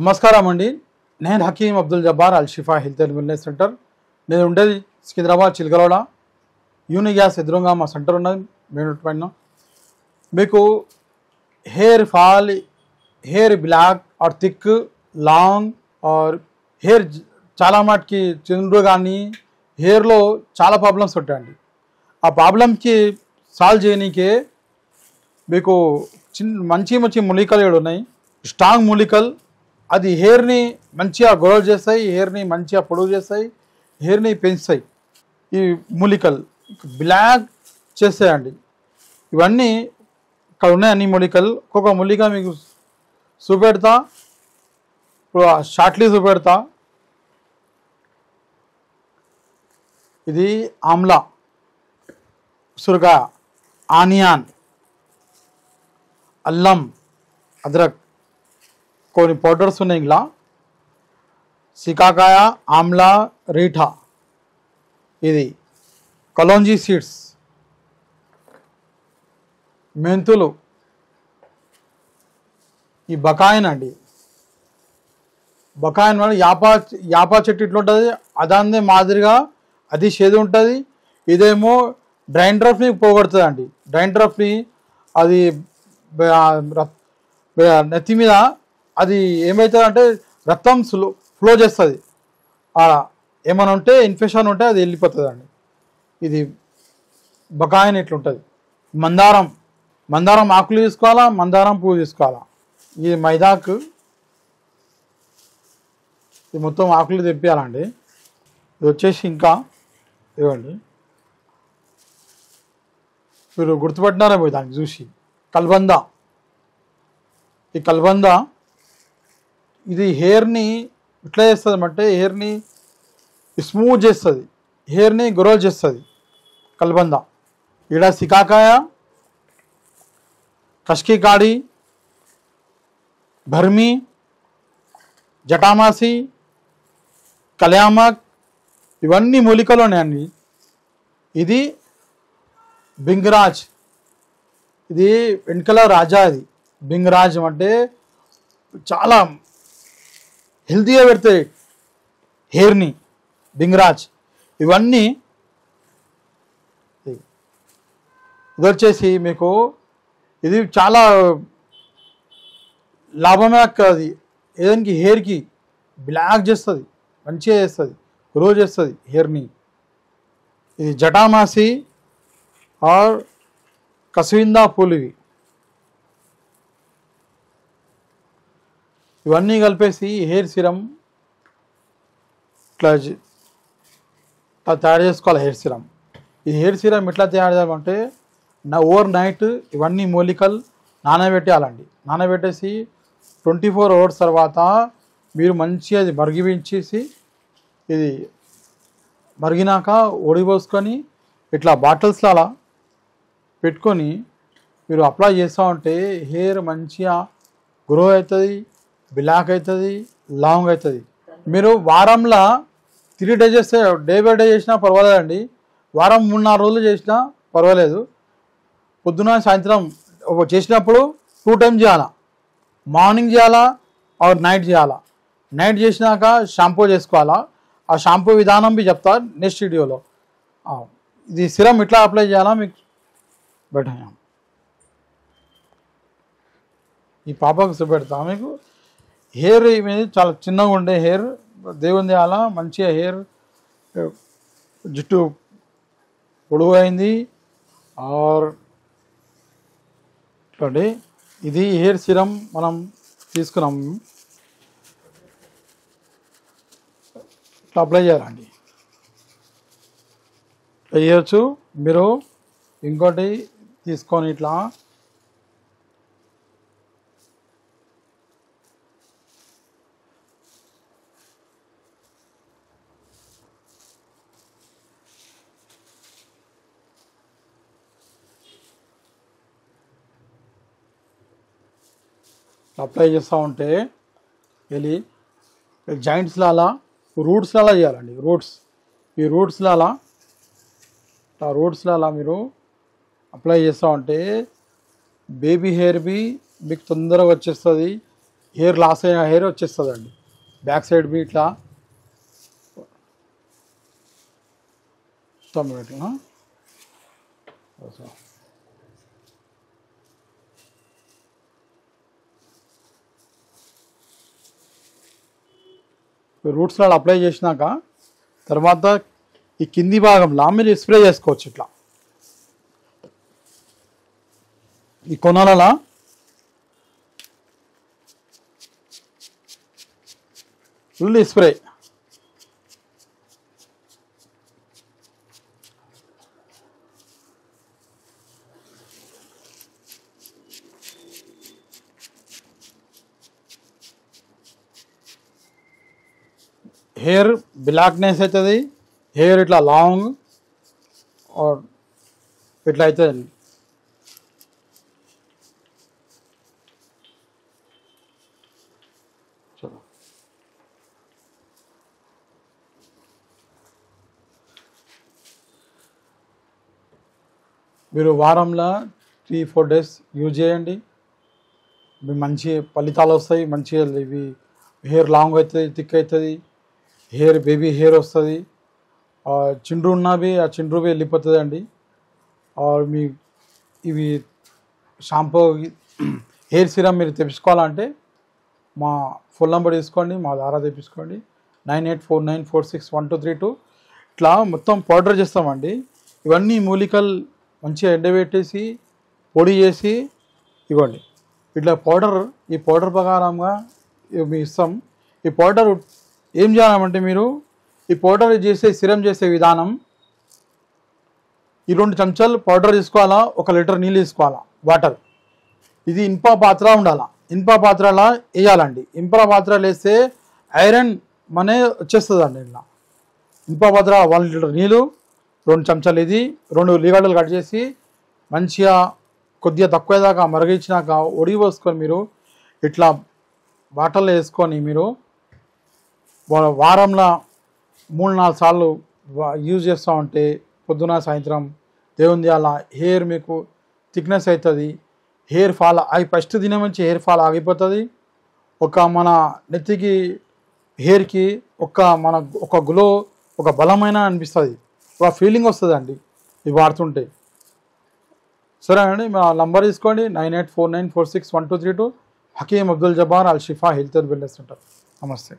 నమస్కారం అండి. నేను హకీం అబ్దుల్ జబ్బార్ అల్ షిఫా హెల్త్ అండ్ వెల్నెస్ సెంటర్. నేను ఉండేది సికింద్రాబాద్ చిలకలవాడ. యూని గ్యాస్ ఎదురుగా మా సెంటర్ ఉన్నది. మెయిన్ పైన మీకు hair fall, hair black or thick, long or hair చాలా మటుకి చిండ్రు కానీ హెయిర్లో చాలా ప్రాబ్లమ్స్ ఉంటాయండి. ఆ ప్రాబ్లంకి సాల్వ్ చేయనీకే మీకు మంచి మంచి మూలికలు ఏడు ఉన్నాయి. స్ట్రాంగ్ మూలికలు, అది హెయిర్ని మంచిగా గ్రో చేస్తాయి, హెయిర్ని మంచిగా పొడవు చేస్తాయి, హెయిర్ని పెంచుతాయి. ఈ మూలికలు బ్లాక్ చేస్తాయండి. ఇవన్నీ ఇక్కడ ఉన్నాయి అన్ని మూలికలు. ఒక్కొక్క మూలిక మీకు చూపెడతా. ఇప్పుడు షార్ట్లీ చూపెడతా. ఇది ఆమ్లా, ఉసురుగా, ఆనియన్, అల్లం, అద్రక్, కొన్ని పౌడర్స్ ఉన్నాయి. ఇలా సికాకాయ, ఆమ్లా, రీఠా, ఇది కలోంజీ సీడ్స్, మెంతులు, ఈ బకాయన్ అండి. బకాయన్ వల్ల యాపా చెట్టు ఇట్లా ఉంటుంది, అదాందే మాదిరిగా అది చేదు ఉంటుంది. ఇదేమో డ్రైండ్రఫ్ని పోగొడుతుంది అండి. డ్రైండ్రఫ్ని అది నెత్తి మీద అది ఏమవుతుంది అంటే రక్తం ఫ్లో చేస్తుంది. ఏమైనా ఉంటే ఇన్ఫెక్షన్ ఉంటే అది వెళ్ళిపోతుంది అండి. ఇది బకాయన్ ఇట్లుంటుంది. మందారం ఆకులు తీసుకోవాలా, మందారం పువ్వు తీసుకోవాలా. ఇది మైదాకు, ఇది మొత్తం ఆకులు తెప్పియాలండి. ఇది వచ్చేసి ఇంకా ఇవ్వండి, మీరు గుర్తుపట్టినారేమో దానికి చూసి, కల్బంద. ఈ కల్బంద ఇది హెయిర్ని ఇట్లా చేస్తుంది అంటే హెయిర్ని స్మూత్ చేస్తుంది, హెయిర్ని గ్రో చేస్తుంది కల్బంద. ఈడ సికాకాయ, కష్కి కాడి, భర్మి, జటామాసి, కళ్యామక్, ఇవన్నీ మూలికలు ఉన్నాయండి. ఇది బింగరాజ్, ఇది వెనకల రాజా. ఇది బింగరాజ్ అంటే చాలా హెల్తీగా పెడతాయి హెయిర్ని, బింగరాజ్. ఇవన్నీ ఇది వచ్చేసి మీకు ఇది చాలా లాభమే అది. ఏదానికి హెయిర్కి బ్లాక్ చేస్తుంది, మంచిగా చేస్తుంది, గ్రో చేస్తుంది హెయిర్ని. ఇది జటామాసి ఆర్ కస్విందా పూలు. ఇవన్నీ కలిపేసి హెయిర్ సిరం ఇట్లా తయారు చేసుకోవాలి. హెయిర్ సిరం, ఈ హెయిర్ సిరం ఎట్లా తయారు చేయాలంటే ఓవర్ నైట్ ఇవన్నీ మూలికలు నానబెట్టేయాలండి. నానబెట్టేసి 24 hours తర్వాత మీరు మంచిగా అది మరిగించేసి, ఇది మరిగినాక ఒడిపోసుకొని ఇట్లా బాటిల్స్లో అలా పెట్టుకొని మీరు అప్లై చేస్తూ ఉంటే హెయిర్ మంచిగా గ్రో అవుతుంది, బ్లాక్ అవుతుంది, లాంగ్ అవుతుంది. మీరు వారంలో 3 days చేస్తే, డే బై డే చేసినా పర్వాలేదండి. వారం 3-4 రోజులు చేసినా పర్వాలేదు. పొద్దున సాయంత్రం చేసినప్పుడు 2 times చేయాలా. మార్నింగ్ చేయాలా ఆర్ నైట్ చేయాలా. నైట్ చేసినాక షాంపూ చేసుకోవాలా. ఆ షాంపూ విధానం బి చెప్తా నెక్స్ట్ వీడియోలో. ఇది సిరం ఇట్లా అప్లై చేయాలా మీకు బెటర్. ఈ పాపకు చూపెడతా మీకు. హెయిర్ మీద చాలా చిన్నగా ఉండే హెయిర్ దేవుని అలా మంచిగా హెయిర్ జుట్టు పొడవు అయింది. ఆర్ చూడండి, ఇది హెయిర్ సిరం మనం తీసుకున్నాం, ఇట్లా అప్లై చేయాలండి. ఇట్లా చేయొచ్చు. మీరు ఇంకోటి తీసుకొని ఇట్లా అప్లై చేస్తూ ఉంటే వెళ్ళి జాయింట్స్లో అలా రూట్స్లో అలా చేయాలండి. ఈ రూట్స్లో అలా మీరు అప్లై చేస్తూ ఉంటే బేబీ హెయిర్ బి మీకు తొందరగా వచ్చేస్తుంది. హెయిర్ లాస్ అయిన హెయిర్ వచ్చేస్తుందండి. బ్యాక్ సైడ్ బి ఇట్లా ఇట్లా రూట్స్లో అప్లై చేసినాక తర్వాత ఈ కింది భాగంలో మీరు స్ప్రే చేసుకోవచ్చు. ఇట్లా ఈ కొనాలలా ఫుల్ స్ప్రే. హెయిర్ బ్లాక్నెస్ అవుతుంది, హెయిర్ ఇట్లా లాంగ్ ఇట్లా అవుతుందండి. మీరు వారంలో 3-4 డేస్ యూజ్ చేయండి, మీ మంచి ఫలితాలు వస్తాయి. మంచిగా ఇవి హెయిర్ లాంగ్ అవుతుంది, థిక్ అవుతుంది, హెయిర్ బేబీ హెయిర్ వస్తుంది. చిండ్రు ఉన్నవి ఆ చిండ్రు వెళ్ళిపోతుంది అండి. మీ ఇవి షాంపూ హెయిర్ సిరమ్ మీరు తెప్పించుకోవాలంటే మా ఫోన్ నెంబర్ తీసుకోండి, మా ద్వారా తెప్పించుకోండి. 9849461232. ఇట్లా మొత్తం పౌడర్ చేస్తామండి. ఇవన్నీ మూలికలు మంచిగా ఎండబెట్టేసి పొడి చేసి ఇవ్వండి. ఇట్లా పౌడర్, ఈ పౌడర్ ప్రకారంగా మీ ఇస్తాం. ఈ పౌడర్ ఏం చేయాలంటే మీరు ఈ పౌడర్ చేసే సిరం చేసే విధానం, ఈ 2 చెంచాలు పౌడర్ తీసుకోవాలా, 1 లీటర్ నీళ్ళు తీసుకోవాలా, వాటర్. ఇది ఇనుప పాత్ర ఉండాలా, ఇనుప పాత్రలా వేయాలండి. ఇనుప పాత్రలు వేస్తే ఐరన్ మనే వచ్చేస్తుంది అండి. ఇలా ఇనుప పాత్ర 1 లీటర్ నీళ్ళు, 2 చెంచాలు ఇది, 2 ఉల్లిగడ్డలు కట్ చేసి మంచిగా కొద్దిగా తక్కువ దాకా మరిగించినాక ఒడి పోసుకొని మీరు ఇట్లా బాటల్లో వేసుకొని మీరు వారంలో 3-4 సార్లు యూజ్ చేస్తూ ఉంటే పొద్దున సాయంత్రం దేవుని అలా హెయిర్ మీకు థిక్నెస్ అవుతుంది. హెయిర్ ఫాల్ ఫస్ట్ దినం నుంచి హెయిర్ ఫాల్ ఆగిపోతుంది. మన నెత్తికి హెయిర్కి ఒక గ్లో, ఒక బలమైన అనిపిస్తుంది, ఒక ఫీలింగ్ వస్తుంది అండి ఇవి వాడుతుంటే. సరేనండి, మా నంబర్ తీసుకోండి. 9849461232. హకీమ్ అబ్దుల్ జబ్బార్, అల్ షిఫా హెల్త్ అండ్ వెల్నెస్ సెంటర్. నమస్తే.